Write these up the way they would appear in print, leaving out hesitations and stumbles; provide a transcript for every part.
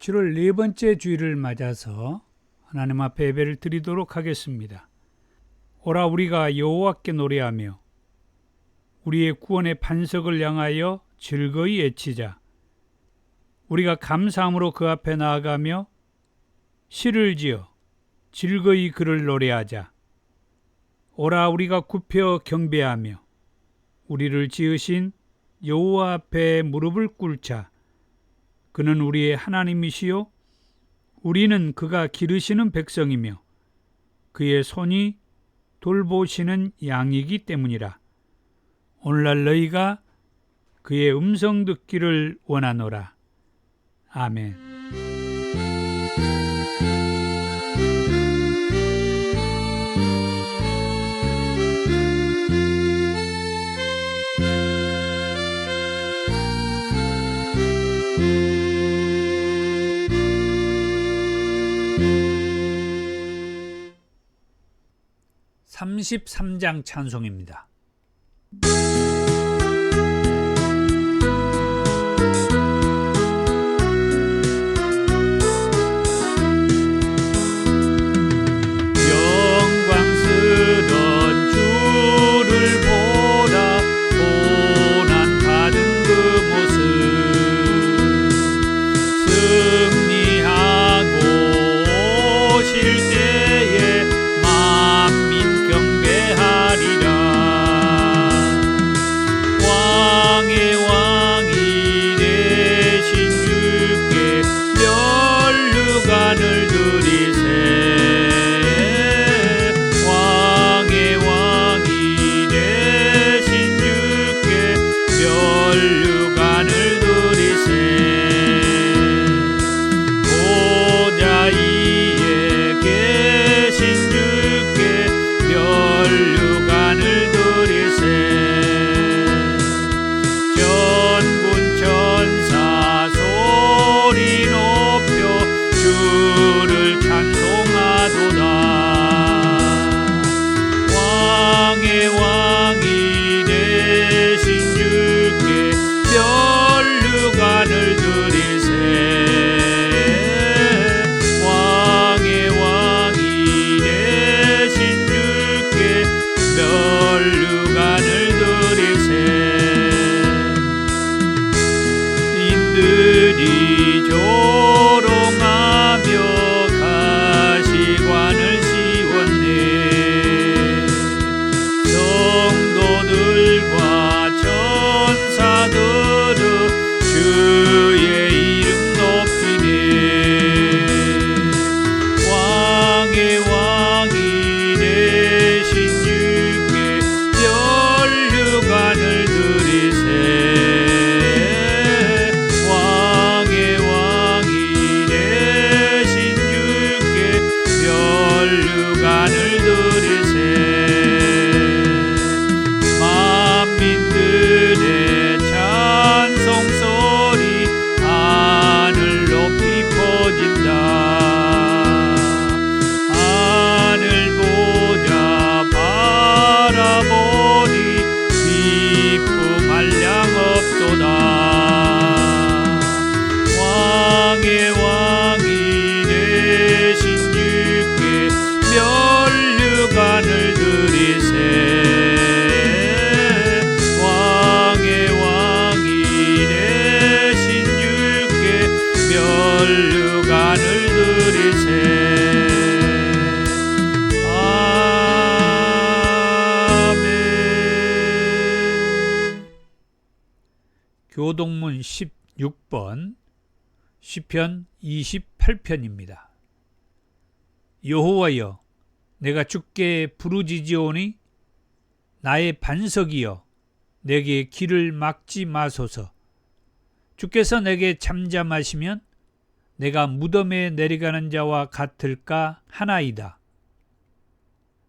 7월 네 번째 주일을 맞아서 하나님 앞에 예배를 드리도록 하겠습니다. 오라 우리가 여호와께 노래하며 우리의 구원의 반석을 향하여 즐거이 외치자. 우리가 감사함으로 그 앞에 나아가며 시를 지어 즐거이 그를 노래하자. 오라 우리가 굽혀 경배하며 우리를 지으신 여호와 앞에 무릎을 꿇자. 그는 우리의 하나님이시요 우리는 그가 기르시는 백성이며 그의 손이 돌보시는 양이기 때문이라. 오늘날 너희가 그의 음성 듣기를 원하노라. 아멘. 33장 찬송입니다. 영광스런 주를 보라. 고난받은 그 모습 승리하고 오실 때에 만민 경배하리라. 왕의 왕이 되신 주께 면류관을 드리세. 왕의 왕이 되신 주께 면류관을 드리세. 보좌 위에 계신 주께 면류관을 드리세. 전군 천사 소리 높여 주를 찬송하도다. 왕의 왕이 되신 주께 면류관을 드리세. 왕의 왕이 되신 주께 면류관을 드리세. 인들이 조롱하며 가시관을 씌웠네. 성도들과 천사들은 주의 이름 높이네. 왕의 왕이 되신 주께 면류관을 드리세. 왕의 왕이 되신 주께 면류관을 드리세. 만민들의 찬송소리 하늘 높이 퍼진다. 하늘 보자 바라보니 기쁨 한량 없도다. 왕의 왕이 되신 주께 면류관을 드리세. 왕의 왕이 되신 주께 면류관을 드리세. 아멘. 교동문 16번 시편 28편입니다. 여호와여, 내가 주께 부르짖으오니 나의 반석이여 내게 길을 막지 마소서. 주께서 내게 잠잠하시면 내가 무덤에 내려가는 자와 같을까 하나이다.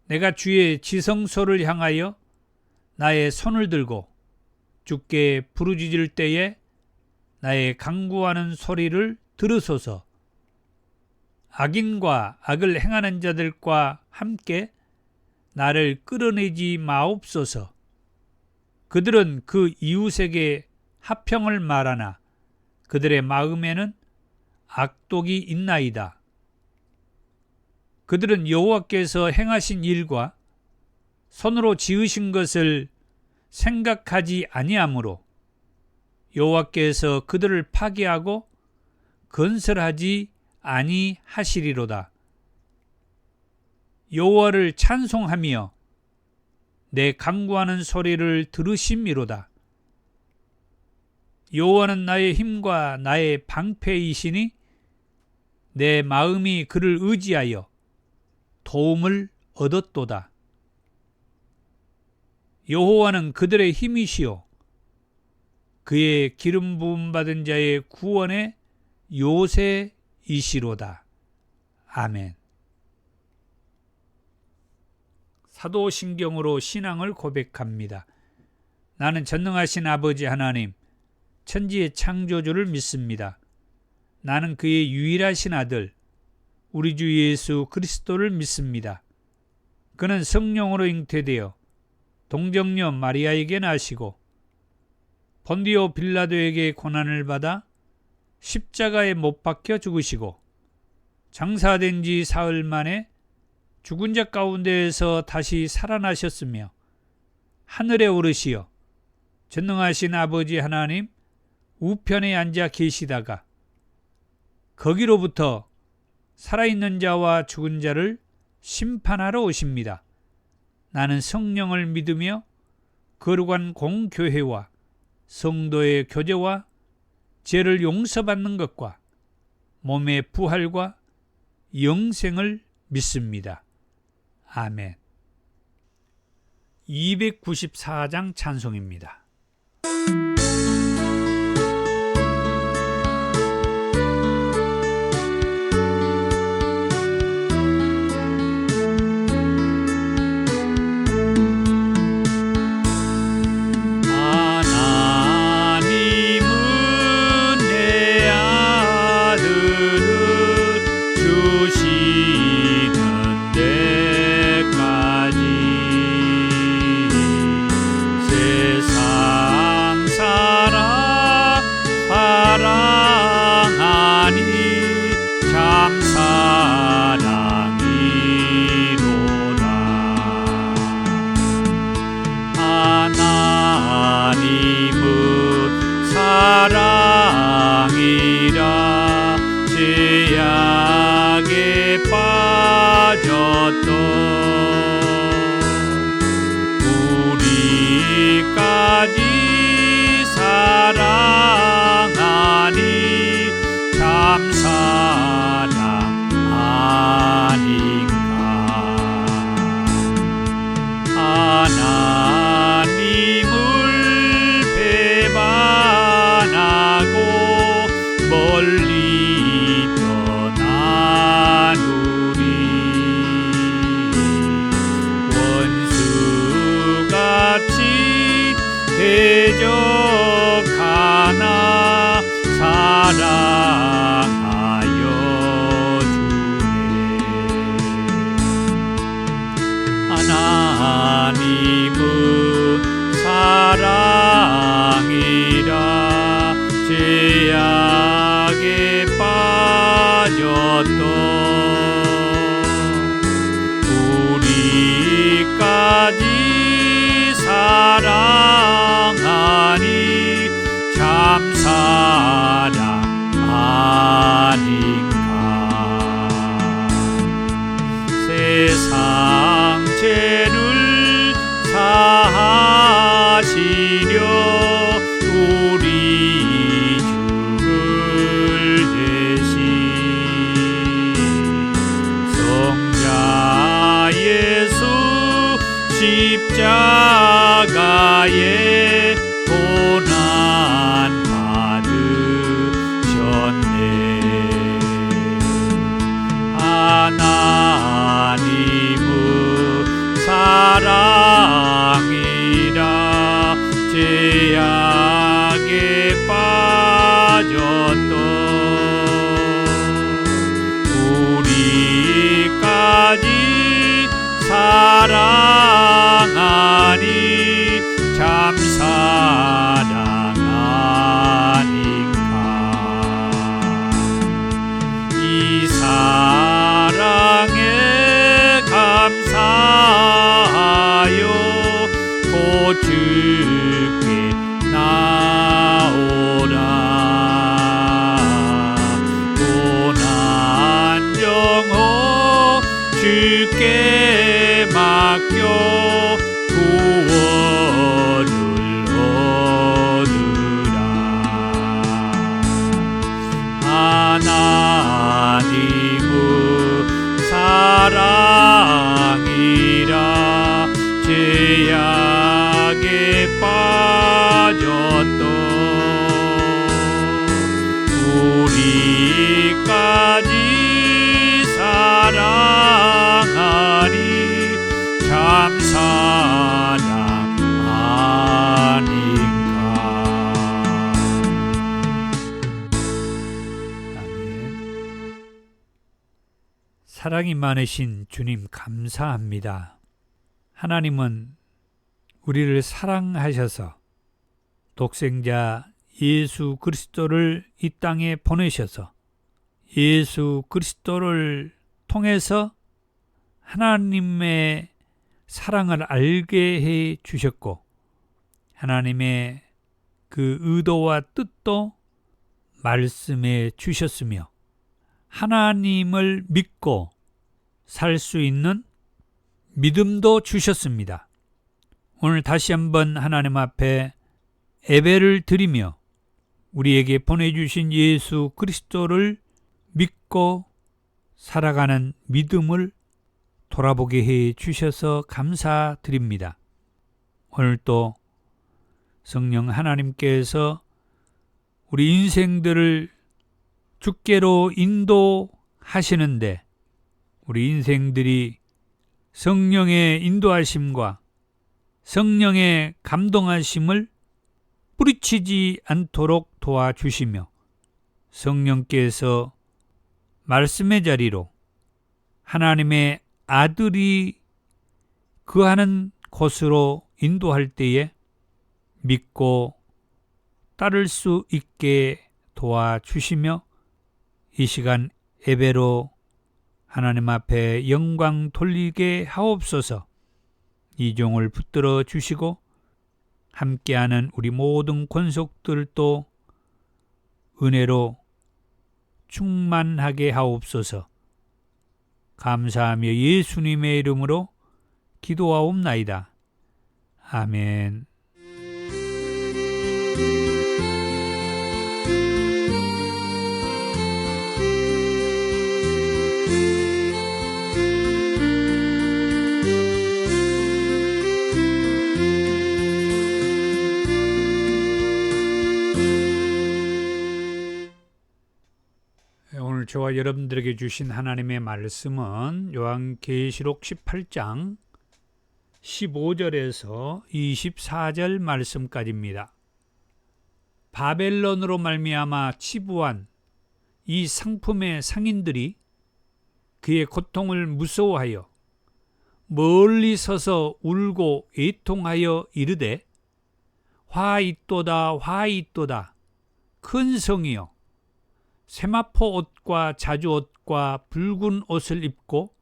내가 주의 지성소를 향하여 나의 손을 들고 주께 부르짖을 때에 나의 간구하는 소리를 들으소서. 악인과 악을 행하는 자들과 함께 나를 끌어내지 마옵소서. 그들은 그 이웃에게 합평을 말하나 그들의 마음에는 악독이 있나이다. 그들은 여호와께서 행하신 일과 손으로 지으신 것을 생각하지 아니하므로 여호와께서 그들을 파괴하고 건설하지 아니하시리로다. 여호와를 찬송하며 내 간구하는 소리를 들으심이로다. 여호와는 나의 힘과 나의 방패이시니 내 마음이 그를 의지하여 도움을 얻었도다. 여호와는 그들의 힘이시요 그의 기름 부음 받은 자의 구원의 요새이시로다. 아멘. 사도신경으로 신앙을 고백합니다. 나는 전능하신 아버지 하나님, 천지의 창조주를 믿습니다. 나는 그의 유일하신 아들, 우리 주 예수 그리스도를 믿습니다. 그는 성령으로 잉태되어 동정녀 마리아에게 나시고 본디오 빌라도에게 고난을 받아 십자가에 못 박혀 죽으시고 장사된 지 사흘 만에 죽은 자 가운데에서 다시 살아나셨으며 하늘에 오르시어 전능하신 아버지 하나님 우편에 앉아 계시다가 거기로부터 살아있는 자와 죽은 자를 심판하러 오십니다. 나는 성령을 믿으며 거룩한 공교회와 성도의 교제와 죄를 용서받는 것과 몸의 부활과 영생을 믿습니다. 아멘. 294장 찬송입니다. 우리까지 사랑하니 참 사랑 아닌가. 하나님을 배반하고 멀리 떠난 우리 원수같이 대적하나 사랑하여 주네. 하나님은 사랑이라 죄악에 빠졌던 우리까지 사랑하니 참 사랑 아닌가. 세상 죄를 사하시려 우리 죽을 대신 성자 예수 십자가에 고난 받으셨네. 하나님의 사랑이라 죄악에 빠졌던 우리까지 사랑하리 참 사랑 아닌가. 아멘. 사랑이 많으신 주님 감사합니다. 하나님은 우리를 사랑하셔서 독생자 예수 그리스도를 이 땅에 보내셔서 예수 그리스도를 통해서 하나님의 사랑을 알게 해 주셨고 하나님의 그 의도와 뜻도 말씀해 주셨으며 하나님을 믿고 살 수 있는 믿음도 주셨습니다. 오늘 다시 한번 하나님 앞에 예배를 드리며 우리에게 보내주신 예수 그리스도를 믿고 살아가는 믿음을 돌아보게 해 주셔서 감사드립니다. 오늘 또 성령 하나님께서 우리 인생들을 주께로 인도하시는데 우리 인생들이 성령의 인도하심과 성령의 감동하심을 뿌리치지 않도록 도와주시며 성령께서 말씀의 자리로 하나님의 아들이 거하는 곳으로 인도할 때에 믿고 따를 수 있게 도와주시며 이 시간 예배로 하나님 앞에 영광 돌리게 하옵소서. 이 종을 붙들어 주시고 함께하는 우리 모든 권속들도 은혜로 충만하게 하옵소서. 감사하며 예수님의 이름으로 기도하옵나이다. 아멘. 오늘 저와 여러분들에게 주신 하나님의 말씀은 요한계시록 18장 15절에서 24절 말씀까지입니다. 바벨론으로 말미암아 치부한 이 상품의 상인들이 그의 고통을 무서워하여 멀리 서서 울고 애통하여 이르되 화 있도다 화 있도다 큰 성이여 세마포 옷과 자주 옷과 붉은 옷을 입고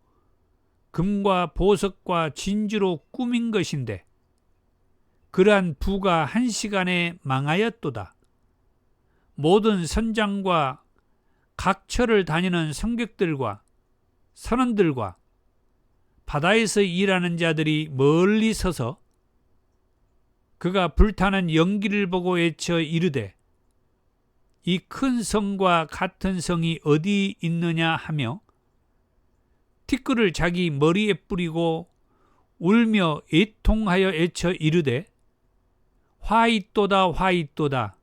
금과 보석과 진주로 꾸민 것인데 그러한 부가 한 시간에 망하였도다. 모든 선장과 각처를 다니는 성객들과 선원들과 바다에서 일하는 자들이 멀리 서서 그가 불타는 연기를 보고 외쳐 이르되 이 큰 성과 같은 성이 어디 있느냐 하며 티끌을 자기 머리에 뿌리고 울며 애통하여 외쳐 이르되 화 있도다 화 있도다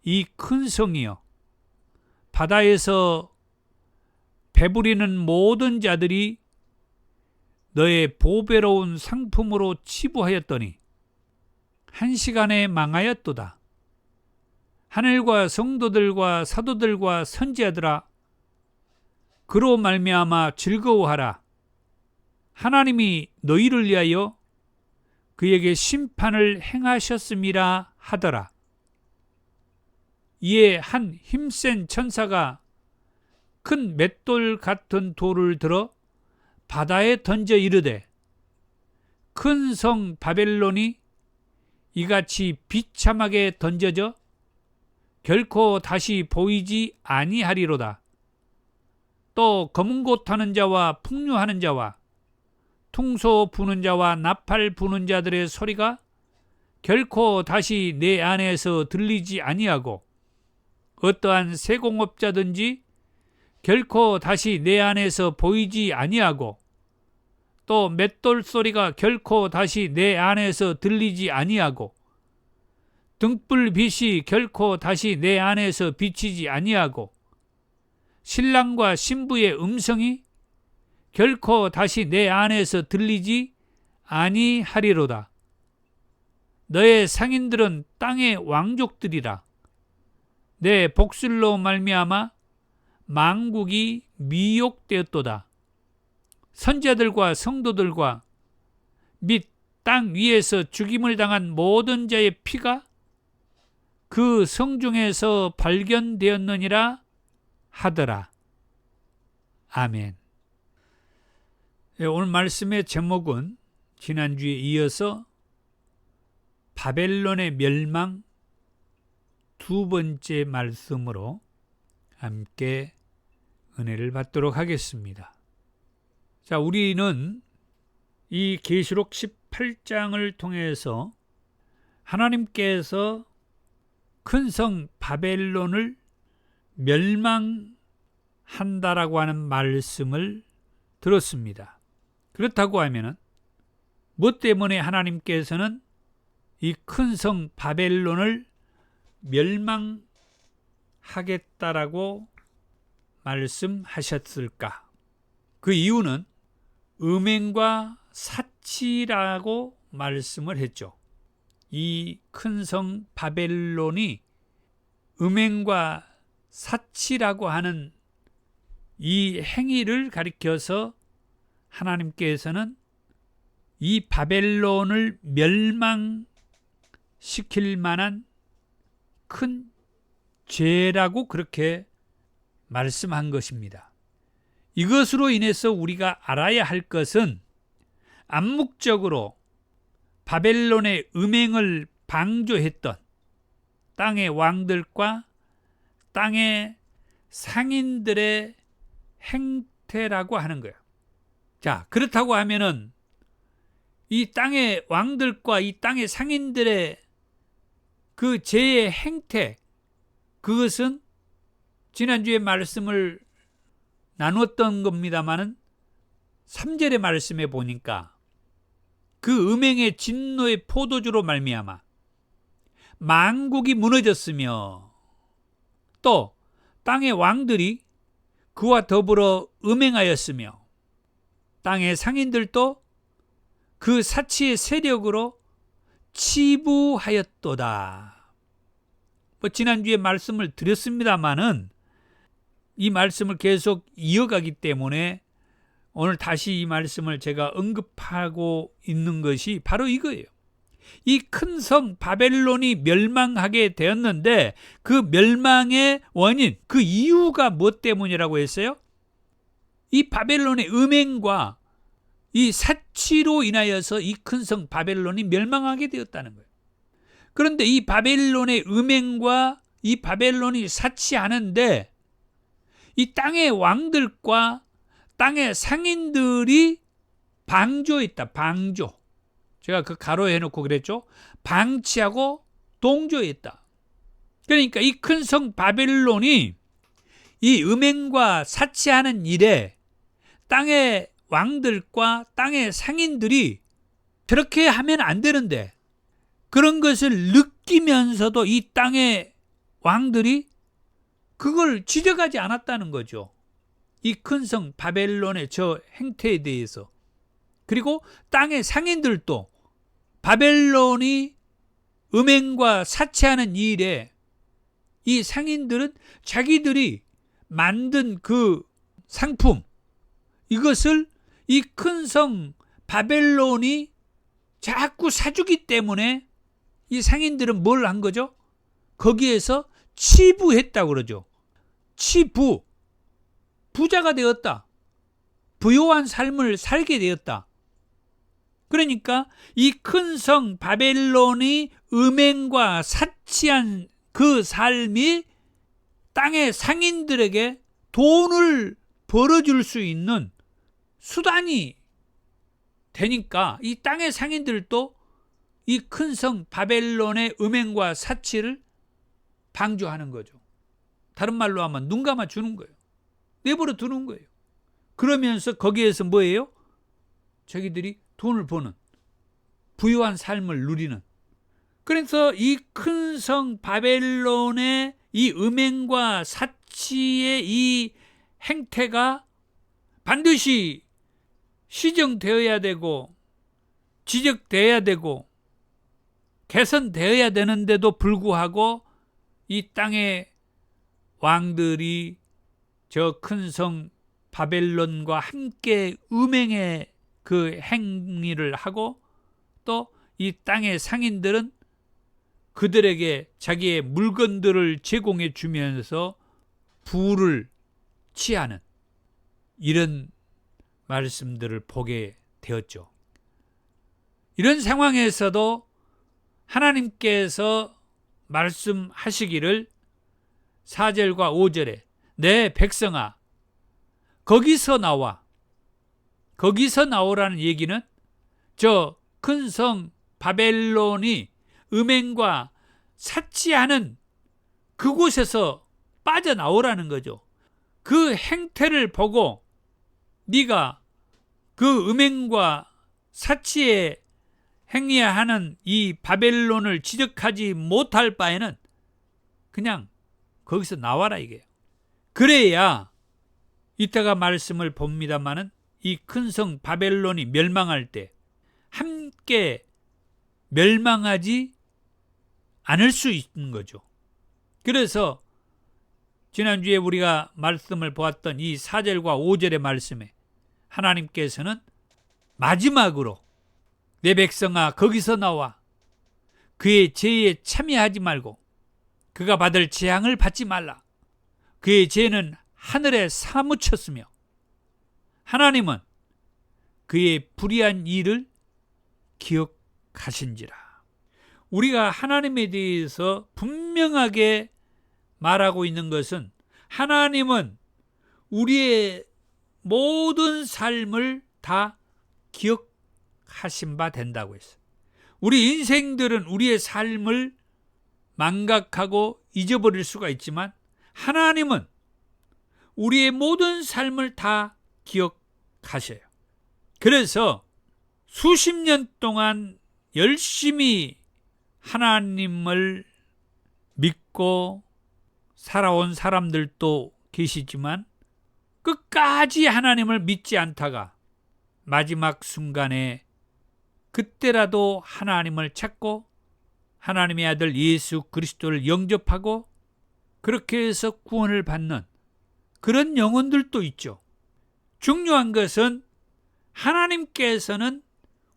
이 큰 성이여 바다에서 배부리는 모든 자들이 너의 보배로운 상품으로 치부하였더니 한 시간에 망하였도다. 하늘과 성도들과 사도들과 선지자들아 그로 말미암아 즐거워하라. 하나님이 너희를 위하여 그에게 심판을 행하셨음이라 하더라. 이에 한 힘센 천사가 큰 맷돌 같은 돌을 들어 바다에 던져 이르되 큰 성 바벨론이 이같이 비참하게 던져져 결코 다시 보이지 아니하리로다. 또 검은 곳 타는 자와 풍류하는 자와 퉁소 부는 자와 나팔 부는 자들의 소리가 결코 다시 내 안에서 들리지 아니하고 어떠한 세공업자든지 결코 다시 내 안에서 보이지 아니하고 또 맷돌 소리가 결코 다시 내 안에서 들리지 아니하고 등불빛이 결코 다시 내 안에서 비치지 아니하고 신랑과 신부의 음성이 결코 다시 내 안에서 들리지 아니하리로다. 너의 상인들은 땅의 왕족들이라. 내 복술로 말미암아 만국이 미혹되었도다. 선자들과 성도들과 및 땅 위에서 죽임을 당한 모든 자의 피가 그 성중에서 발견되었느니라 하더라. 아멘. 오늘 말씀의 제목은 지난주에 이어서 바벨론의 멸망 두 번째 말씀으로 함께 은혜를 받도록 하겠습니다. 자, 우리는 이 계시록 18장을 통해서 하나님께서 큰 성 바벨론을 멸망한다라고 하는 말씀을 들었습니다. 그렇다고 하면은 뭐 때문에 하나님께서는 이 큰 성 바벨론을 멸망하겠다라고 말씀하셨을까? 그 이유는 음행과 사치라고 말씀을 했죠. 이 큰 성 바벨론이 음행과 사치라고 하는 이 행위를 가리켜서 하나님께서는 이 바벨론을 멸망시킬 만한 큰 죄라고 그렇게 말씀한 것입니다. 이것으로 인해서 우리가 알아야 할 것은 암묵적으로 바벨론의 음행을 방조했던 땅의 왕들과 땅의 상인들의 행태라고 하는 거예요. 자, 그렇다고 하면은 이 땅의 왕들과 이 땅의 상인들의 그 죄의 행태, 그것은 지난주에 말씀을 나눴던 겁니다마는 3절의 말씀에 보니까 그 음행의 진노의 포도주로 말미암아 만국이 무너졌으며 또 땅의 왕들이 그와 더불어 음행하였으며 땅의 상인들도 그 사치의 세력으로 치부하였도다. 지난주에 말씀을 드렸습니다마는 이 말씀을 계속 이어가기 때문에 오늘 다시 이 말씀을 제가 언급하고 있는 것이 바로 이거예요. 이 큰 성 바벨론이 멸망하게 되었는데 그 멸망의 원인, 그 이유가 무엇 때문이라고 했어요? 이 바벨론의 음행과 이 사치로 인하여서 이 큰 성 바벨론이 멸망하게 되었다는 거예요. 그런데 이 바벨론의 음행과 이 바벨론이 사치하는데 이 땅의 왕들과 땅의 상인들이 방조했다. 방조. 제가 그 가로에 해놓고 그랬죠. 방치하고 동조했다. 그러니까 이 큰 성 바벨론이 이 음행과 사치하는 일에 땅의 왕들과 땅의 상인들이 저렇게 하면 안 되는데 그런 것을 느끼면서도 이 땅의 왕들이 그걸 지적하지 않았다는 거죠. 이 큰 성 바벨론의 저 행태에 대해서. 그리고 땅의 상인들도 바벨론이 음행과 사치하는 이 일에 이 상인들은 자기들이 만든 그 상품, 이것을 이 큰 성 바벨론이 자꾸 사주기 때문에 이 상인들은 뭘 한 거죠? 거기에서 치부했다고 그러죠. 치부. 부자가 되었다. 부요한 삶을 살게 되었다. 그러니까 이 큰 성 바벨론이 음행과 사치한 그 삶이 땅의 상인들에게 돈을 벌어줄 수 있는 수단이 되니까 이 땅의 상인들도 이 큰 성 바벨론의 음행과 사치를 방조하는 거죠. 다른 말로 하면 눈 감아 주는 거예요. 내버려 두는 거예요. 그러면서 거기에서 뭐예요? 자기들이 돈을 버는, 부유한 삶을 누리는. 그래서 이 큰 성 바벨론의 이 음행과 사치의 이 행태가 반드시 시정되어야 되고 지적되어야 되고 개선되어야 되는데도 불구하고 이 땅의 왕들이 저 큰 성 바벨론과 함께 음행의 그 행위를 하고, 또 이 땅의 상인들은 그들에게 자기의 물건들을 제공해 주면서 부를 취하는 이런 말씀들을 보게 되었죠. 이런 상황에서도 하나님께서 말씀하시기를 4절과 5절에 내 백성아 거기서 나와. 거기서 나오라는 얘기는 저 큰 성 바벨론이 음행과 사치하는 그곳에서 빠져나오라는 거죠. 그 행태를 보고 네가 그 음행과 사치에 행위하는 이 바벨론을 지적하지 못할 바에는 그냥 거기서 나와라 이게요. 그래야 이따가 말씀을 봅니다마는 이 큰 성 바벨론이 멸망할 때 함께 멸망하지 않을 수 있는 거죠. 그래서 지난주에 우리가 말씀을 보았던 이 4절과 5절의 말씀에 하나님께서는 마지막으로 내 백성아 거기서 나와 그의 죄에 참여하지 말고 그가 받을 재앙을 받지 말라. 그의 죄는 하늘에 사무쳤으며 하나님은 그의 불의한 일을 기억하신지라. 우리가 하나님에 대해서 분명하게 말하고 있는 것은 하나님은 우리의 모든 삶을 다 기억하신 바 된다고 했어요. 우리 인생들은 우리의 삶을 망각하고 잊어버릴 수가 있지만 하나님은 우리의 모든 삶을 다 기억하셔요. 그래서 수십 년 동안 열심히 하나님을 믿고 살아온 사람들도 계시지만 끝까지 하나님을 믿지 않다가 마지막 순간에 그때라도 하나님을 찾고 하나님의 아들 예수 그리스도를 영접하고 그렇게 해서 구원을 받는 그런 영혼들도 있죠. 중요한 것은 하나님께서는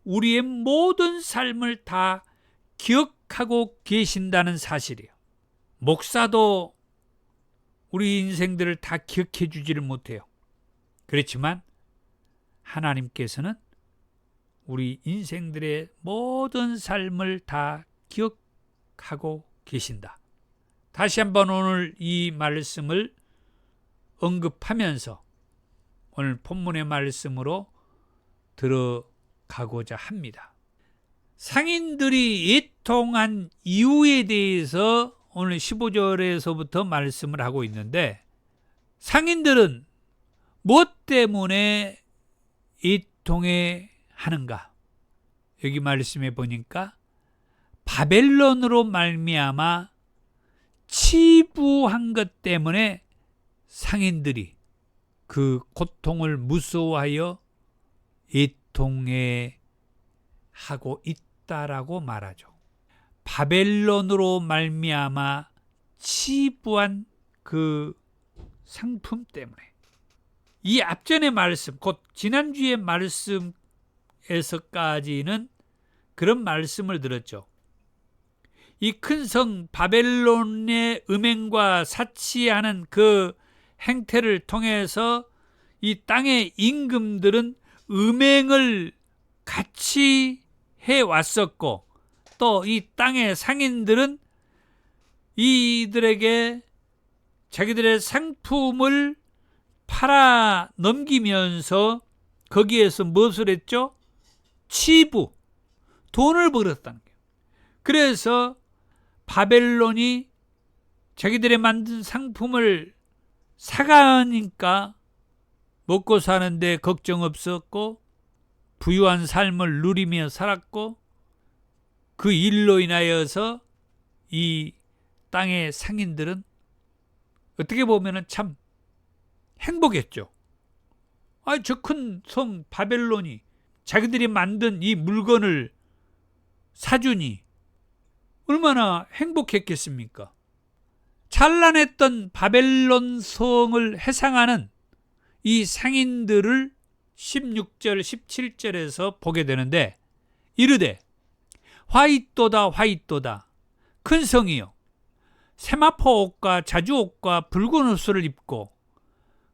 우리의 모든 삶을 다 기억하고 계신다는 사실이에요. 목사도 우리 인생들을 다 기억해 주지를 못해요. 그렇지만 하나님께서는 우리 인생들의 모든 삶을 다 기억하고 계신다. 다시 한번 오늘 이 말씀을 언급하면서 오늘 본문의 말씀으로 들어가고자 합니다. 상인들이 애통한 이유에 대해서 오늘 15절에서부터 말씀을 하고 있는데, 상인들은 무엇 때문에 애통해 하는가? 여기 말씀해 보니까 바벨론으로 말미암아 치부한 것 때문에 상인들이 그 고통을 무서워하여 애통해 하고 있다라고 말하죠. 바벨론으로 말미암아 치부한 그 상품 때문에. 이 앞전의 말씀, 곧 지난주의 말씀에서까지는 그런 말씀을 들었죠. 이 큰 성 바벨론의 음행과 사치하는 그 행태를 통해서 이 땅의 임금들은 음행을 같이 해왔었고, 또 이 땅의 상인들은 이들에게 자기들의 상품을 팔아 넘기면서 거기에서 무엇을 했죠? 치부, 돈을 벌었다는 거예요. 그래서 바벨론이 자기들이 만든 상품을 사가니까 먹고 사는데 걱정 없었고 부유한 삶을 누리며 살았고, 그 일로 인하여서 이 땅의 상인들은 어떻게 보면 참 행복했죠. 저 큰 성 바벨론이 자기들이 만든 이 물건을 사주니 얼마나 행복했겠습니까? 찬란했던 바벨론 성을 회상하는 이 상인들을 16절 17절에서 보게 되는데, 이르되 화잇도다 화잇도다 큰 성이요, 세마포 옷과 자주 옷과 붉은 옷을 입고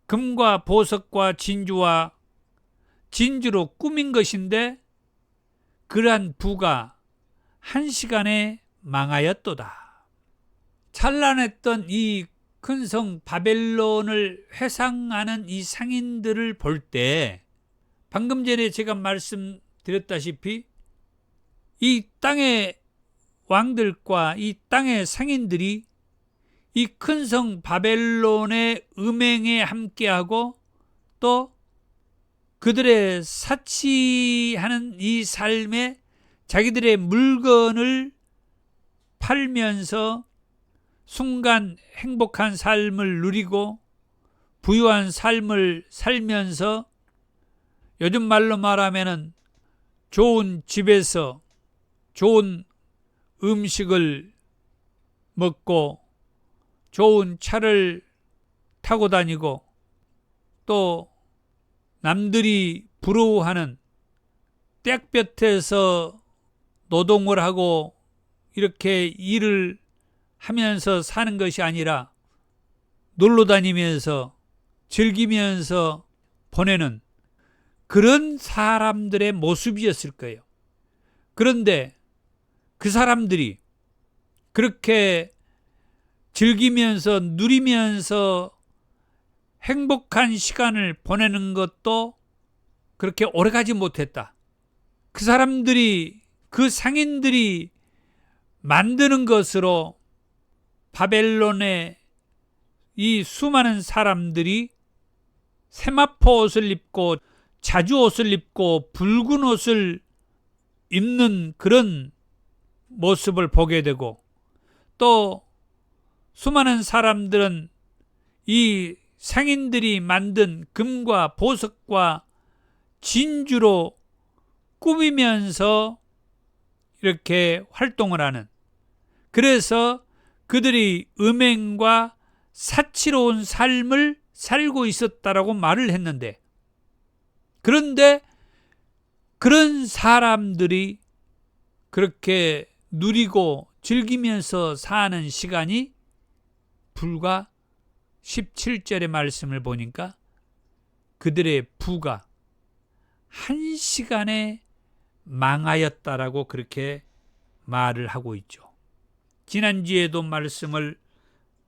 금과 보석과 진주로 꾸민 것인데 그러한 부가 한 시간에 망하였도다. 찬란했던 이 큰 성 바벨론을 회상하는 이 상인들을 볼 때, 방금 전에 제가 말씀드렸다시피 이 땅의 왕들과 이 땅의 상인들이 이 큰 성 바벨론의 음행에 함께하고 또 그들의 사치하는 이 삶에 자기들의 물건을 팔면서 순간 행복한 삶을 누리고 부유한 삶을 살면서, 요즘 말로 말하면은 좋은 집에서 좋은 음식을 먹고 좋은 차를 타고 다니고 또 남들이 부러워하는 땡볕에서 노동을 하고 이렇게 일을 하면서 사는 것이 아니라 놀러 다니면서 즐기면서 보내는 그런 사람들의 모습이었을 거예요. 그런데 그 사람들이 그렇게 즐기면서 누리면서 행복한 시간을 보내는 것도 그렇게 오래가지 못했다. 그 사람들이, 그 상인들이 만드는 것으로 바벨론의 이 수많은 사람들이 세마포 옷을 입고 자주 옷을 입고 붉은 옷을 입는 그런 모습을 보게 되고, 또 수많은 사람들은 이 상인들이 만든 금과 보석과 진주로 꾸미면서 이렇게 활동을 하는, 그래서 그들이 음행과 사치로운 삶을 살고 있었다라고 말을 했는데, 그런데 그런 사람들이 그렇게 누리고 즐기면서 사는 시간이 불과 17절의 말씀을 보니까 그들의 부가 한 시간에 망하였다라고 그렇게 말을 하고 있죠. 지난주에도 말씀을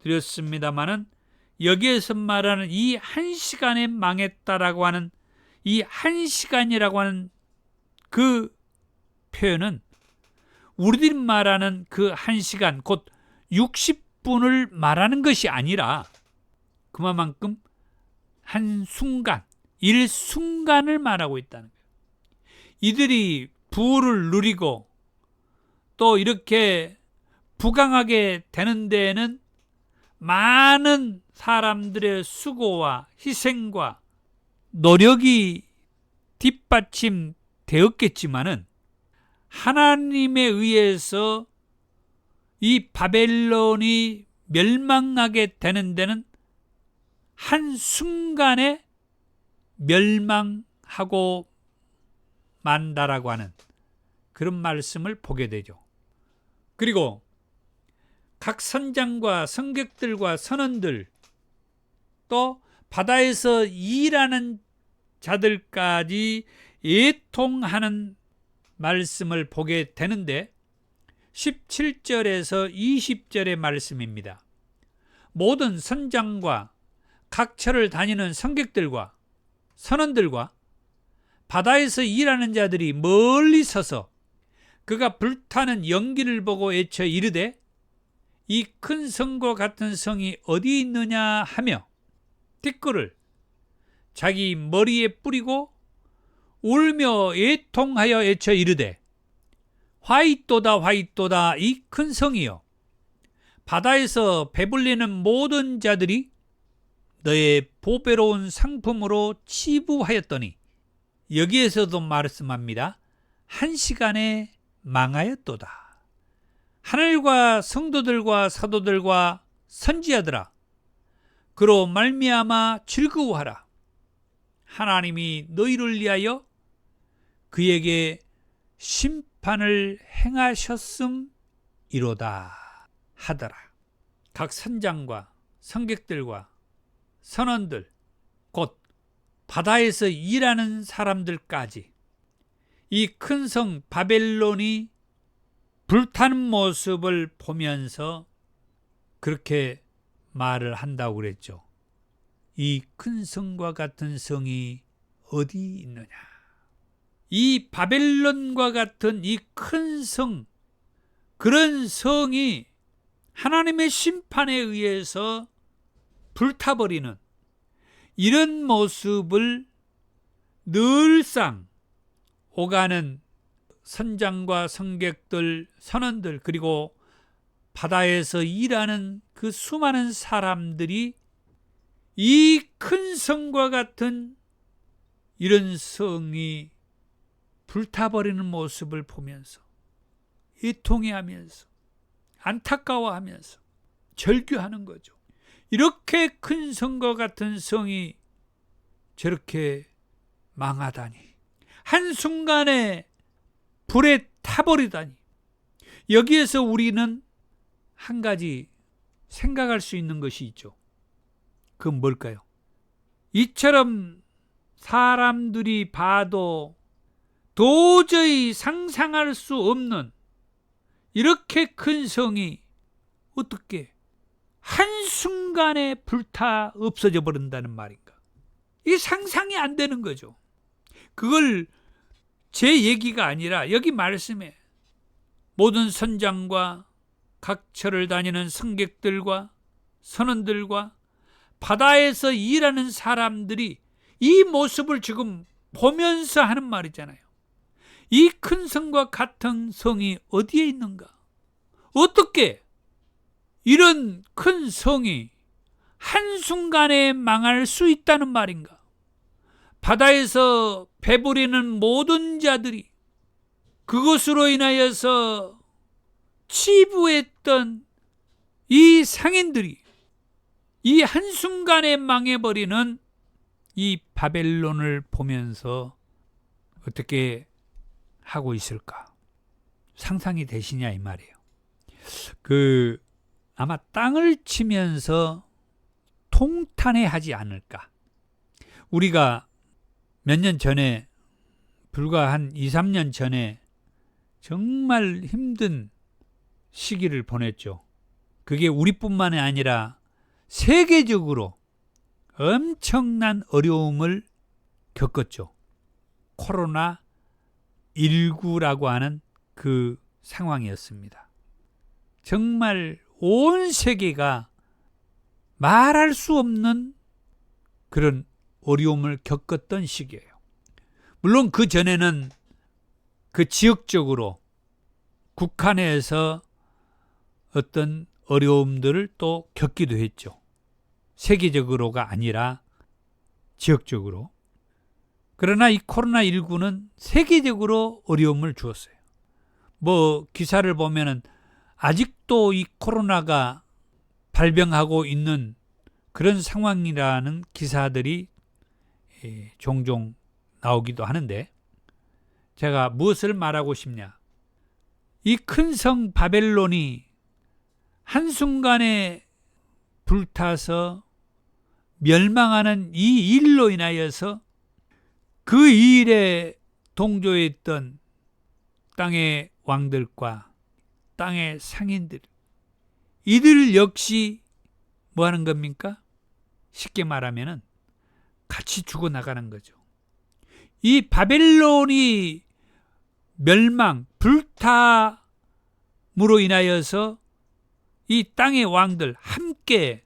드렸습니다마는 여기에서 말하는 이 한 시간에 망했다라고 하는 이 한 시간이라고 하는 그 표현은 우리들이 말하는 그 한 시간, 곧 60분을 말하는 것이 아니라 그만큼 한 순간, 일순간을 말하고 있다는 거예요. 이들이 부를 누리고 또 이렇게 부강하게 되는 데에는 많은 사람들의 수고와 희생과 노력이 뒷받침되었겠지만은 하나님에 의해서 이 바벨론이 멸망하게 되는 데는 한순간에 멸망하고 만다라고 하는 그런 말씀을 보게 되죠. 그리고 각 선장과 성객들과 선원들, 또 바다에서 일하는 자들까지 애통하는 말씀을 보게 되는데, 17절에서 20절의 말씀입니다. 모든 선장과 각 처를 다니는 성객들과 선원들과 바다에서 일하는 자들이 멀리 서서 그가 불타는 연기를 보고 외쳐 이르되 이 큰 성과 같은 성이 어디 있느냐 하며 티끌을 자기 머리에 뿌리고 울며 애통하여 애쳐 이르되 화이또다 화이또다 이 큰 성이여 바다에서 배불리는 모든 자들이 너의 보배로운 상품으로 치부하였더니 여기에서도 말씀합니다. 한 시간에 망하였도다. 하늘과 성도들과 사도들과 선지자들아 그로 말미암아 즐거워하라. 하나님이 너희를 위하여 그에게 심판을 행하셨음이로다 하더라. 각 선장과 성객들과 선원들 곧 바다에서 일하는 사람들까지 이 큰 성 바벨론이 불타는 모습을 보면서 그렇게 말을 한다고 그랬죠. 이 큰 성과 같은 성이 어디 있느냐. 이 바벨론과 같은 이 큰 성, 그런 성이 하나님의 심판에 의해서 불타버리는 이런 모습을 늘상 오가는 선장과 성객들, 선원들, 그리고 바다에서 일하는 그 수많은 사람들이 이 큰 성과 같은 이런 성이 불타버리는 모습을 보면서 애통해하면서 안타까워하면서 절규하는 거죠. 이렇게 큰 성과 같은 성이 저렇게 망하다니, 한순간에 불에 타버리다니. 여기에서 우리는 한 가지 생각할 수 있는 것이 있죠. 그건 뭘까요? 이처럼 사람들이 봐도 도저히 상상할 수 없는 이렇게 큰 성이 어떻게 한순간에 불타 없어져 버린다는 말인가? 이 상상이 안 되는 거죠. 그걸 제 얘기가 아니라 여기 말씀에 모든 선장과 각 처를 다니는 성객들과 선원들과 바다에서 일하는 사람들이 이 모습을 지금 보면서 하는 말이잖아요. 이 큰 성과 같은 성이 어디에 있는가? 어떻게 이런 큰 성이 한순간에 망할 수 있다는 말인가? 바다에서 배부리는 모든 자들이 그것으로 인하여서 치부했던 이 상인들이 이 한순간에 망해버리는 이 바벨론을 보면서 어떻게 하고 있을까? 상상이 되시냐 이 말이에요. 아마 땅을 치면서 통탄해 하지 않을까? 우리가 몇 년 전에, 불과 한 2, 3년 전에 정말 힘든 시기를 보냈죠. 그게 우리뿐만이 아니라 세계적으로 엄청난 어려움을 겪었죠. 코로나 19라고 하는 그 상황이었습니다. 정말 온 세계가 말할 수 없는 그런 어려움을 겪었던 시기예요. 물론 그 전에는 그 지역적으로 국한에서 어떤 어려움들을 또 겪기도 했죠. 세계적으로가 아니라 지역적으로. 그러나 이 코로나19는 세계적으로 어려움을 주었어요. 기사를 보면은 아직도 이 코로나가 발병하고 있는 그런 상황이라는 기사들이 종종 나오기도 하는데, 제가 무엇을 말하고 싶냐? 이 큰 성 바벨론이 한순간에 불타서 멸망하는 이 일로 인하여서 그 일에 동조했던 땅의 왕들과 땅의 상인들, 이들 역시 뭐 하는 겁니까? 쉽게 말하면은 같이 죽어나가는 거죠. 이 바벨론이 멸망, 불타므로 인하여서 이 땅의 왕들 함께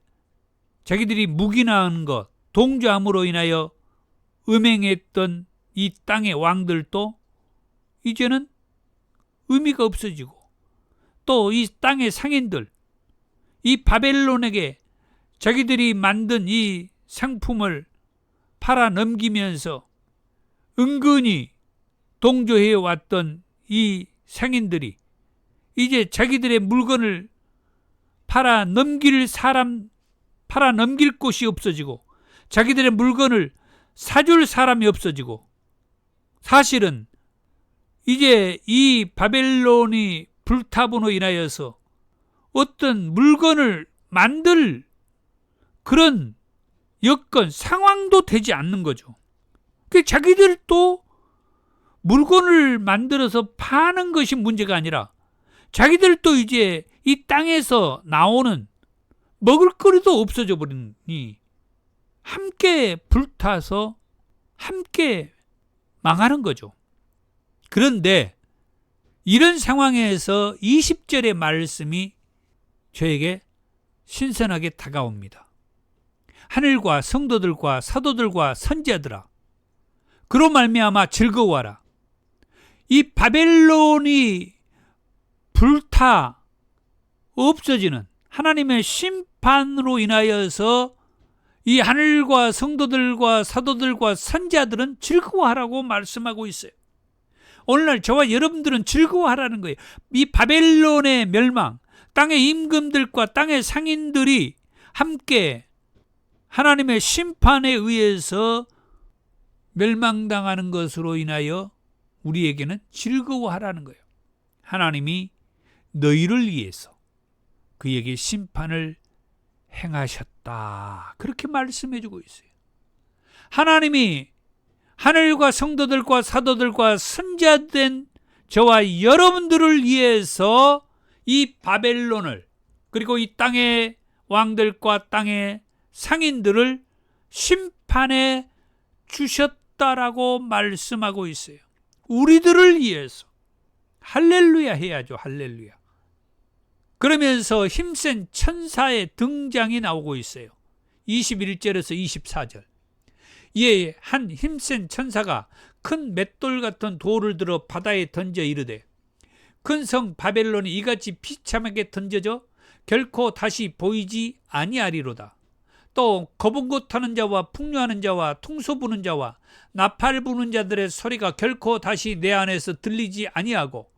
자기들이 묵인하는 것, 동조함으로 인하여 음행했던 이 땅의 왕들도 이제는 의미가 없어지고, 또 이 땅의 상인들, 이 바벨론에게 자기들이 만든 이 상품을 팔아 넘기면서 은근히 동조해 왔던 이 상인들이 이제 자기들의 물건을 팔아 넘길 곳이 없어지고, 자기들의 물건을 사줄 사람이 없어지고, 사실은 이제 이 바벨론이 불타분으로 인하여서 어떤 물건을 만들 그런 여건, 상황도 되지 않는 거죠. 자기들도 물건을 만들어서 파는 것이 문제가 아니라 자기들도 이제 이 땅에서 나오는 먹을거리도 없어져 버리니 함께 불타서 함께 망하는 거죠. 그런데 이런 상황에서 20절의 말씀이 저에게 신선하게 다가옵니다. 하늘과 성도들과 사도들과 선지자들아, 그로 말미암아 즐거워하라. 이 바벨론이 불타 없어지는 하나님의 심판으로 인하여서 이 하늘과 성도들과 사도들과 선지자들은 즐거워하라고 말씀하고 있어요. 오늘날 저와 여러분들은 즐거워하라는 거예요. 이 바벨론의 멸망, 땅의 임금들과 땅의 상인들이 함께 하나님의 심판에 의해서 멸망당하는 것으로 인하여 우리에게는 즐거워하라는 거예요. 하나님이 너희를 위해서 그에게 심판을 행하셨다, 그렇게 말씀해주고 있어요. 하나님이 하늘과 성도들과 사도들과 선지자된 저와 여러분들을 위해서 이 바벨론을, 그리고 이 땅의 왕들과 땅의 상인들을 심판해 주셨다라고 말씀하고 있어요. 우리들을 위해서. 할렐루야 해야죠. 할렐루야. 그러면서 힘센 천사의 등장이 나오고 있어요. 21절에서 24절. 이에 한 힘센 천사가 큰 맷돌 같은 돌을 들어 바다에 던져 이르되, 큰 성 바벨론이 이같이 비참하게 던져져 결코 다시 보이지 아니하리로다. 또 거북옷 타는 자와 풍류하는 자와 퉁소 부는 자와 나팔 부는 자들의 소리가 결코 다시 내 안에서 들리지 아니하고,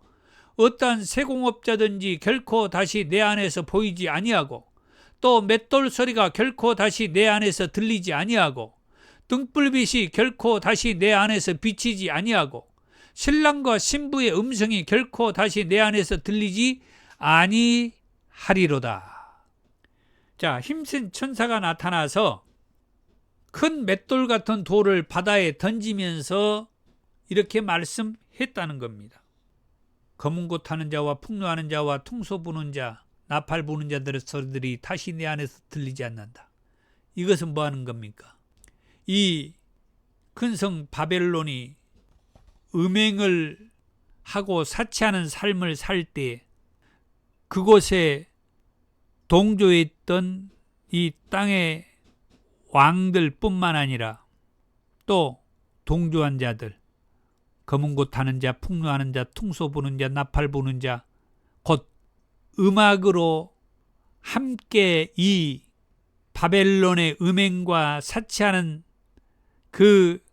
어떠한 세공업자든지 결코 다시 내 안에서 보이지 아니하고, 또 맷돌 소리가 결코 다시 내 안에서 들리지 아니하고, 등불빛이 결코 다시 내 안에서 비치지 아니하고, 신랑과 신부의 음성이 결코 다시 내 안에서 들리지 아니하리로다. 자, 힘센 천사가 나타나서 큰 맷돌 같은 돌을 바다에 던지면서 이렇게 말씀했다는 겁니다. 검은 고 타는 자와 풍류하는 자와 퉁소 부는 자, 나팔 부는 자들의 소리들이 다시 내 안에서 들리지 않는다. 이것은 뭐 하는 겁니까? 이 큰 성 바벨론이 음행을 하고 사치하는 삶을 살 때 그곳에 동조했던 이 땅의 왕들뿐만 아니라 또 동조한 자들, 검은 고 타는 자, 풍류하는 자, 퉁소 부는 자, 나팔 부는 자, 곧 음악으로 함께 이 바벨론의 음행과 사치하는 그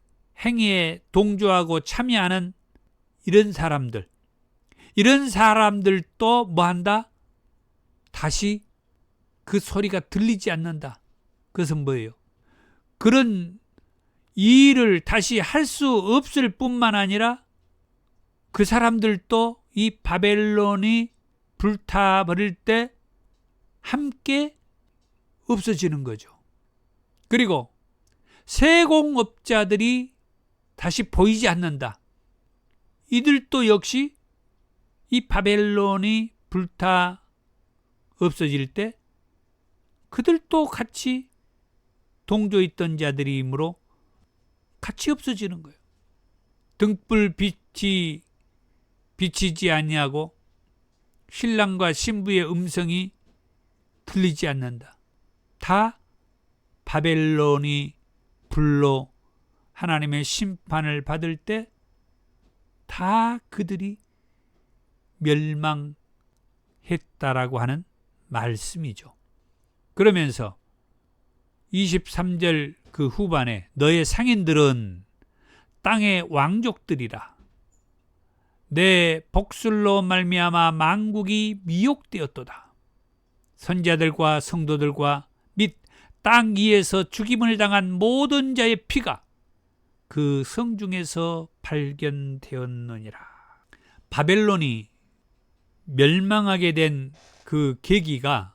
행위에 동조하고 참여하는 이런 사람들도 뭐한다? 다시 그 소리가 들리지 않는다. 그것은 뭐예요? 그런 일을 다시 할 수 없을 뿐만 아니라 그 사람들도 이 바벨론이 불타버릴 때 함께 없어지는 거죠. 그리고 세공업자들이 다시 보이지 않는다. 이들도 역시 이 바벨론이 불타 없어질 때 그들도 같이 동조했던 자들이므로 같이 없어지는 거예요. 등불빛이 비치지 아니하고 신랑과 신부의 음성이 틀리지 않는다. 다 바벨론이 불로 하나님의 심판을 받을 때 다 그들이 멸망했다라고 하는 말씀이죠. 그러면서 23절 그 후반에 너의 상인들은 땅의 왕족들이라. 내 복술로 말미암아 만국이 미혹되었도다. 선지자들과 성도들과 및 땅 위에서 죽임을 당한 모든 자의 피가 그 성중에서 발견되었느니라. 바벨론이 멸망하게 된 그 계기가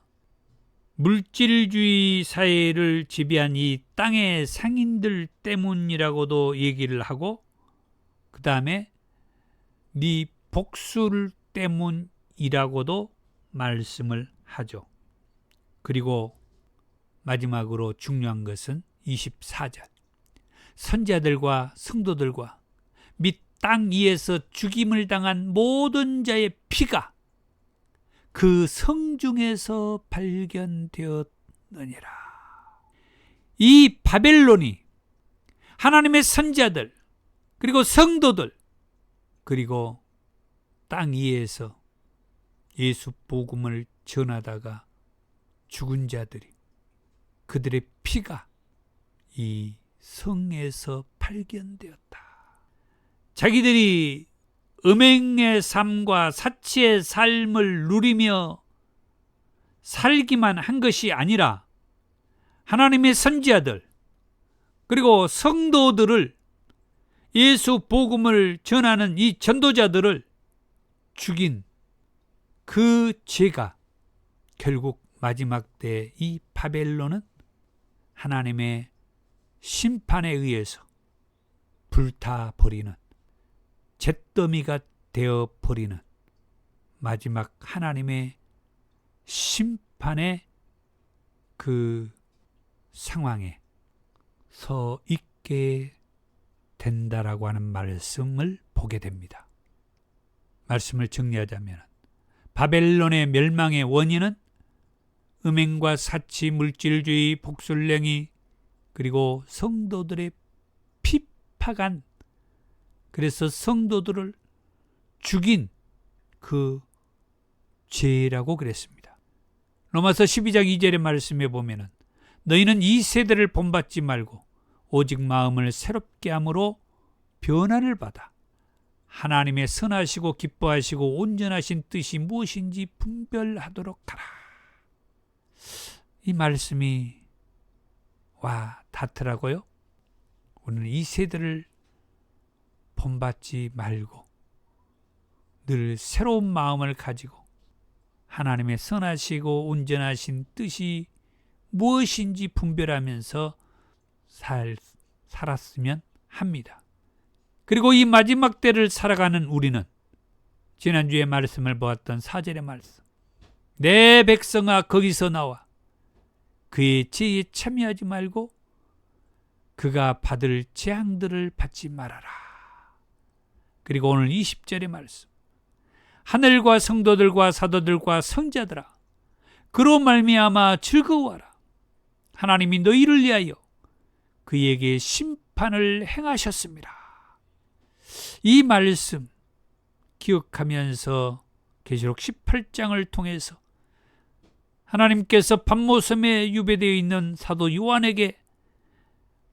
물질주의 사회를 지배한 이 땅의 상인들 때문이라고도 얘기를 하고, 그 다음에 네 복술 때문이라고도 말씀을 하죠. 그리고 마지막으로 중요한 것은 24절. 선지자들과 성도들과 및 땅 위에서 죽임을 당한 모든 자의 피가 그 성중에서 발견되었느니라. 이 바벨론이 하나님의 선지자들, 그리고 성도들, 그리고 땅 위에서 예수 복음을 전하다가 죽은 자들이, 그들의 피가 이 성에서 발견되었다. 자기들이 음행의 삶과 사치의 삶을 누리며 살기만 한 것이 아니라 하나님의 선지자들 그리고 성도들을, 예수 복음을 전하는 이 전도자들을 죽인 그 죄가 결국 마지막 때 이 바벨론은 하나님의 심판에 의해서 불타버리는, 잿더미가 되어버리는 마지막 하나님의 심판의 그 상황에 서 있게 된다라고 하는 말씀을 보게 됩니다. 말씀을 정리하자면 바벨론의 멸망의 원인은 음행과 사치, 물질주의, 복술냉이, 그리고 성도들의 핍박한, 그래서 성도들을 죽인 그 죄라고 그랬습니다. 로마서 12장 2절의 말씀에 보면은 너희는 이 세대를 본받지 말고 오직 마음을 새롭게 함으로 변화를 받아 하나님의 선하시고 기뻐하시고 온전하신 뜻이 무엇인지 분별하도록 하라. 이 말씀이 와 닿더라고요. 우리는 이 세대를 본받지 말고 늘 새로운 마음을 가지고 하나님의 선하시고 온전하신 뜻이 무엇인지 분별하면서 살았으면 합니다. 그리고 이 마지막 때를 살아가는 우리는 지난주에 말씀을 보았던 4절의 말씀, 내 백성아 거기서 나와 그의 죄에 참여하지 말고 그가 받을 재앙들을 받지 말아라. 그리고 오늘 20절의 말씀, 하늘과 성도들과 사도들과 성자들아 그로 말미암아 즐거워하라. 하나님이 너희를 위하여 그에게 심판을 행하셨습니다. 이 말씀 기억하면서 계시록 18장을 통해서 하나님께서 밤모섬에 유배되어 있는 사도 요한에게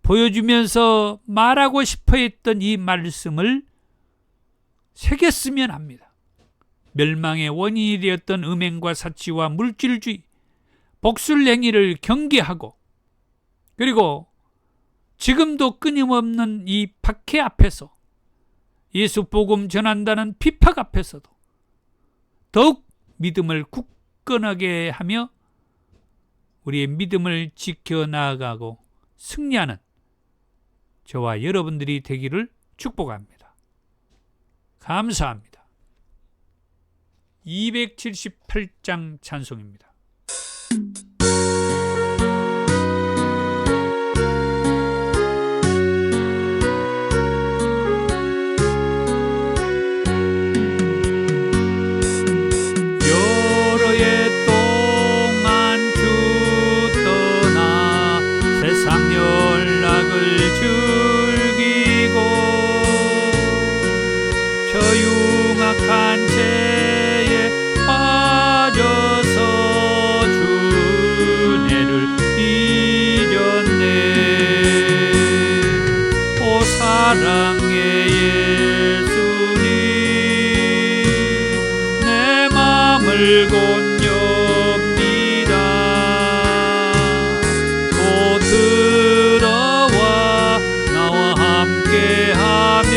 보여주면서 말하고 싶어 했던 이 말씀을 새겼으면 합니다. 멸망의 원인이 되었던 음행과 사치와 물질주의, 복술행위를 경계하고, 그리고 지금도 끊임없는 이 박해 앞에서 예수 복음 전한다는 핍박 앞에서도 더욱 믿음을 굳건하게 하며 우리의 믿음을 지켜나가고 승리하는 저와 여러분들이 되기를 축복합니다. 감사합니다. 278장 찬송입니다. 여러 해 동안 사랑의 예수님 내 맘을 곤욕니다 곧 들어와 나와 함께하며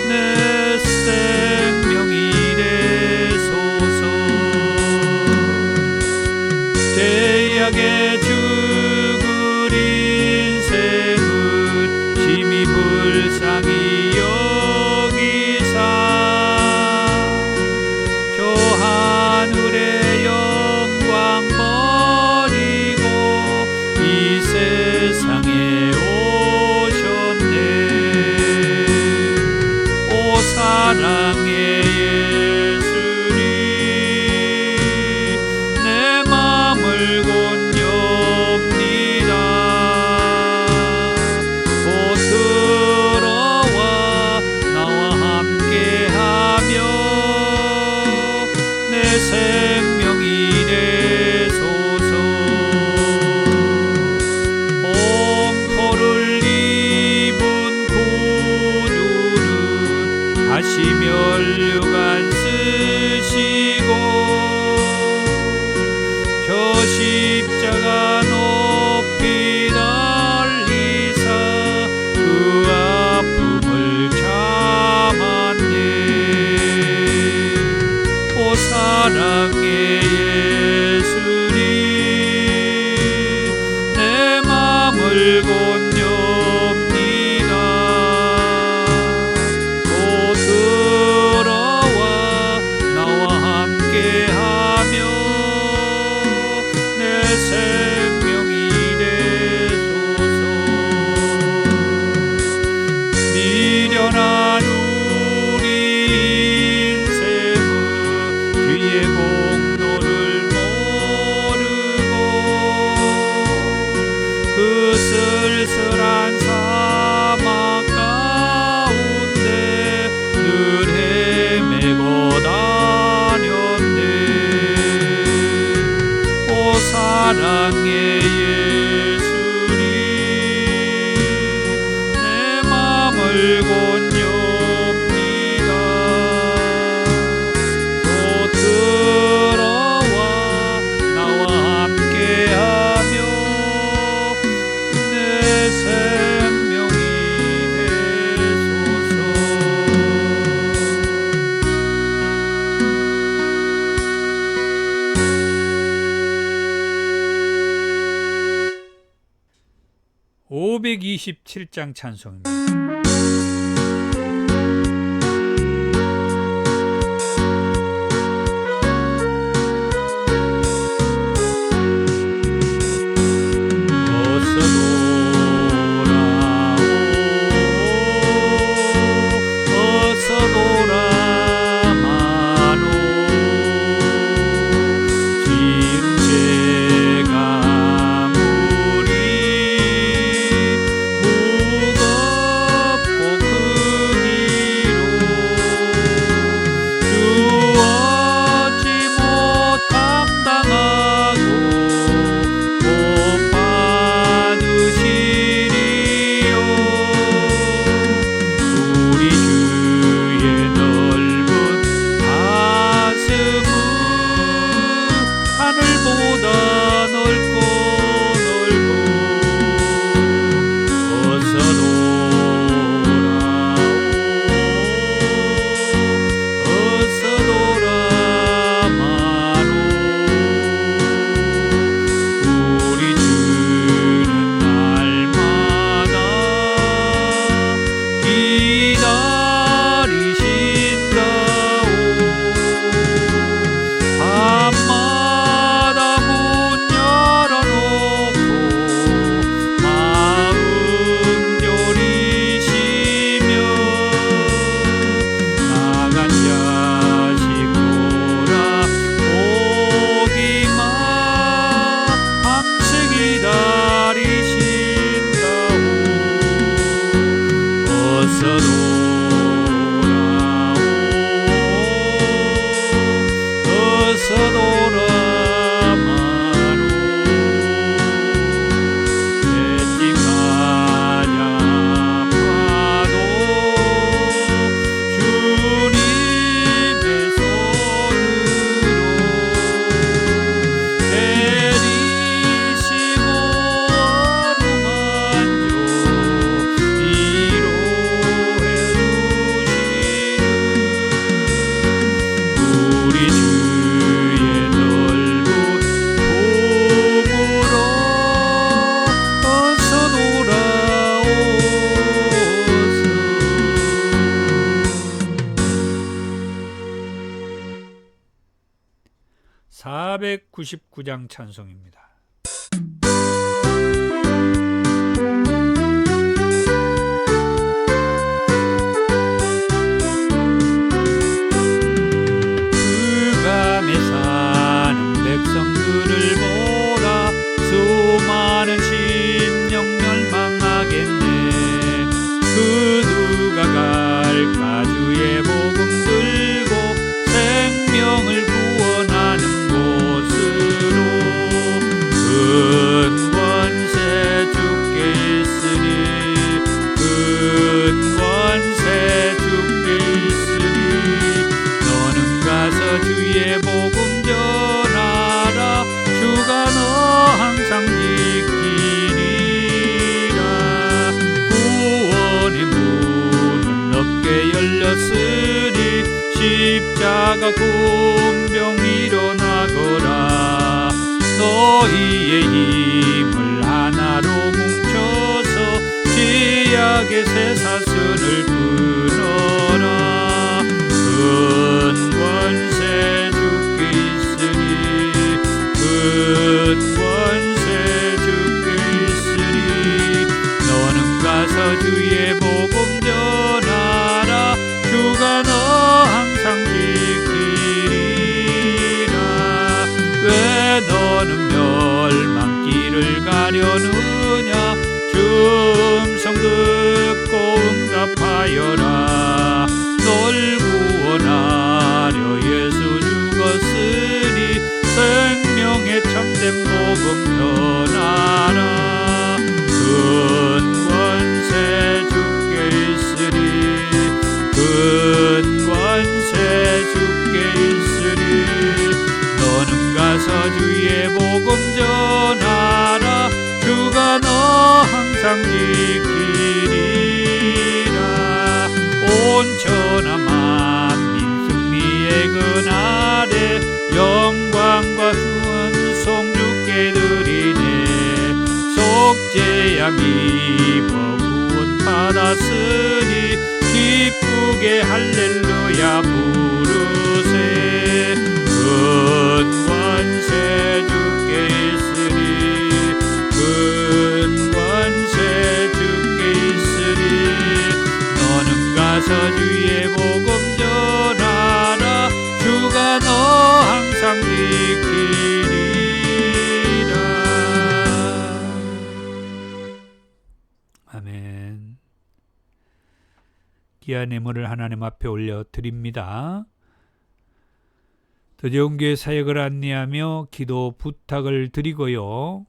내 생명이 되소서 죄악의 죽을 인생을 심히 불쌍히 여기사 저 하늘의 영광 버리고 이 세상에 오셨네 오 사랑의 예수님 내 맘을 곤욕니다 곧 들어와 나와 함께하며 내 생명이 되소서 홍포를 입은 구주는 다시 면류관 쓰시고 저 십자가 높이 달리사 그 아픔을 참았네 오 사랑의 예수님 내 맘을 곤욕니다 곧 들어와 나와 함께하며 내 생명이 되소서 미련한 우리 인생은 주의 공로를 모르고 그 쓸쓸한 사막 가운데 늘 헤매고 다녔네 오 사랑의 예수님 내 맘을 곤욕니다 곧 들어와 나와 함께하며 내 생명이 되소서 (527장) 찬송입니다. 299장 찬송입니다. 그 사는 백성들을 보라 수많은 심령 멸망하겠네. 그 누가 갈까 주의 복음 들고 생명을 구원하는 곳으로. 큰 권세 주께 있으니 큰 권세 주께 있으니 너는 가서 주의 복음 전하라. 주가 너 항상 지키리라. 구원의 문은 넓게 열렸으니 십자가 군병 일어나거라. 너희의 힘을 하나로 뭉쳐서 지약의 쇠사슬을 끊어라. 큰 권세 주께 있으니 큰 권세 주께 있으니 너는 가서 주의 복음 전하라. 주가 너 항상 지키리라. 왜 너는 멸망길을 가려느냐. 음성 듣고 응답하여라. 널 구원하려 예수 죽었으니 생명의 참된 복음 전하라. 큰 권세 주께 있으니 큰 권세 주께 있으니 너는 가서 주의 복음 전하라. 주가 너 항상 지키리라. 온 천하 만민 승리의 그날에 영광과 후원송 주께 드리네. 속죄함 입어 구원 받았으니 기쁘게 할렐루야 부르세. 큰 권세 주께 있으니 큰 권세 주께 있으니 너는 가서 주의 복음 전하라. 주가 너 항상 지키리라. 아멘. 귀한 예물을 하나님 앞에 올려 드립니다. 더제온교회 사역을 안내하며 기도 부탁을 드리고요.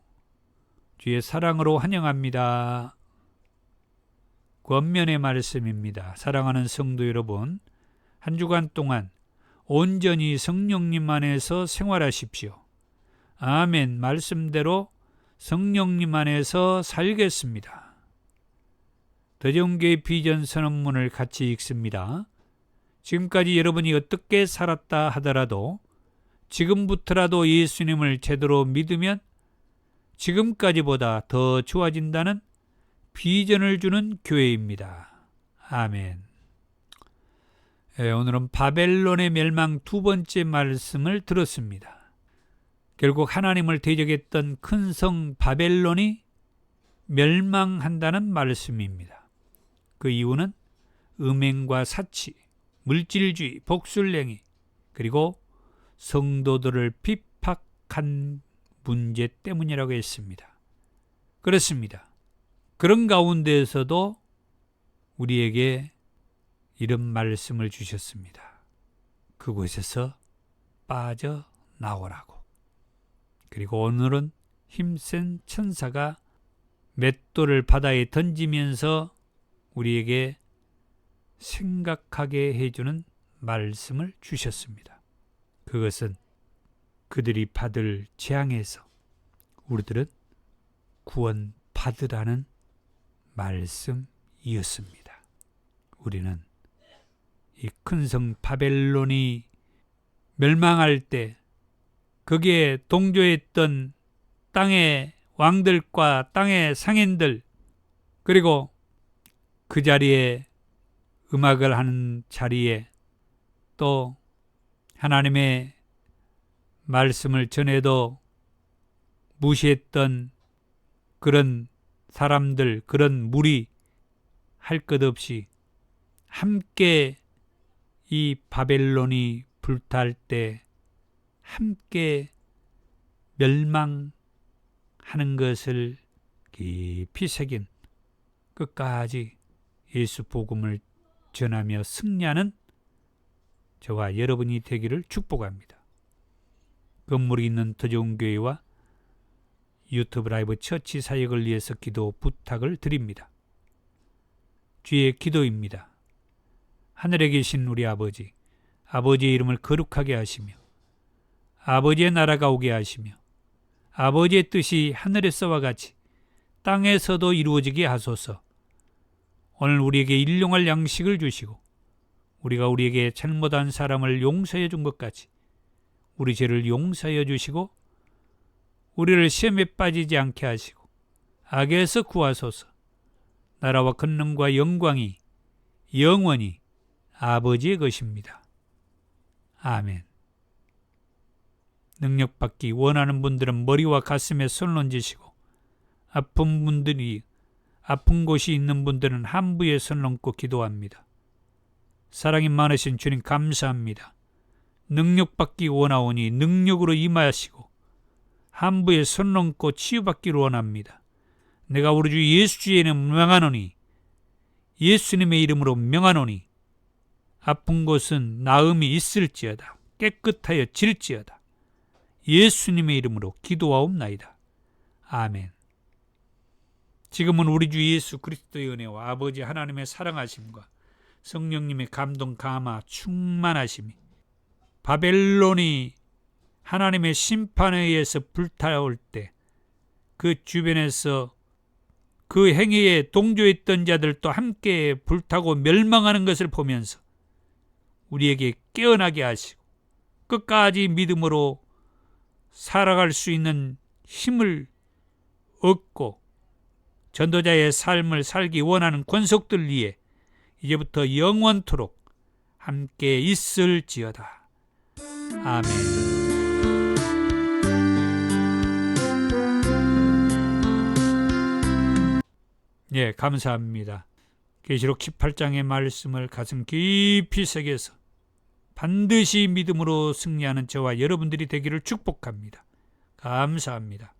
주의 사랑으로 환영합니다. 권면의 말씀입니다. 사랑하는 성도 여러분, 한 주간 동안 온전히 성령님 안에서 생활하십시오. 아멘. 말씀대로 성령님 안에서 살겠습니다. 더제온교회 비전 선언문을 같이 읽습니다. 지금까지 여러분이 어떻게 살았다 하더라도 지금부터라도 예수님을 제대로 믿으면 지금까지보다 더 좋아진다는 비전을 주는 교회입니다. 아멘. 오늘은 바벨론의 멸망 두 번째 말씀을 들었습니다. 결국 하나님을 대적했던 큰 성 바벨론이 멸망한다는 말씀입니다. 그 이유는 음행과 사치, 물질주의, 복술냉이, 그리고 성도들을 핍박한 문제 때문이라고 했습니다. 그렇습니다. 그런 가운데에서도 우리에게 이런 말씀을 주셨습니다. 그곳에서 빠져나오라고. 그리고 오늘은 힘센 천사가 맷돌을 바다에 던지면서 우리에게 생각하게 해주는 말씀을 주셨습니다. 그것은 그들이 받을 재앙에서 우리들은 구원받으라는 말씀이었습니다. 우리는 이 큰 성 바벨론이 멸망할 때 거기에 동조했던 땅의 왕들과 땅의 상인들, 그리고 그 자리에 음악을 하는 자리에 또 하나님의 말씀을 전해도 무시했던 그런 사람들, 그런 무리 할 것 없이 함께 이 바벨론이 불탈 때 함께 멸망하는 것을 깊이 새긴 끝까지 예수 복음을 전하며 승리하는 저와 여러분이 되기를 축복합니다. 건물이 있는 더 좋은 교회와 유튜브 라이브 처치 사역을 위해서 기도 부탁을 드립니다. 주의 기도입니다. 하늘에 계신 우리 아버지, 아버지의 이름을 거룩하게 하시며 아버지의 나라가 오게 하시며 아버지의 뜻이 하늘에서와 같이 땅에서도 이루어지게 하소서. 오늘 우리에게 일용할 양식을 주시고 우리가 우리에게 잘못한 사람을 용서해 준 것 같이 우리 죄를 용서해 주시고 우리를 시험에 빠지지 않게 하시고 악에서 구하소서. 나라와 권능과 영광이 영원히 아버지의 것입니다. 아멘. 능력받기 원하는 분들은 머리와 가슴에 손을 얹으시고 아픈 곳이 있는 분들은 함부에 손을 얹고 기도합니다. 사랑이 많으신 주님 감사합니다. 능력받기 원하오니 능력으로 임하시고 함부에 손을 얹고 치유받기를 원합니다. 내가 우리 주 예수 주에는 명하노니 예수님의 이름으로 명하노니 아픈 곳은 나음이 있을지어다. 깨끗하여 질지어다. 예수님의 이름으로 기도하옵나이다. 아멘. 지금은 우리 주 예수 그리스도의 은혜와 아버지 하나님의 사랑하심과 성령님의 감동 감화 충만하심이 바벨론이 하나님의 심판에 의해서 불타올 때 그 주변에서 그 행위에 동조했던 자들도 함께 불타고 멸망하는 것을 보면서 우리에게 깨어나게 하시고 끝까지 믿음으로 살아갈 수 있는 힘을 얻고 전도자의 삶을 살기 원하는 권속들 위해 이제부터 영원토록 함께 있을지어다. 아멘. 예, 감사합니다. 계시록 18장의 말씀을 가슴 깊이 새겨서 반드시 믿음으로 승리하는 저와 여러분들이 되기를 축복합니다. 감사합니다.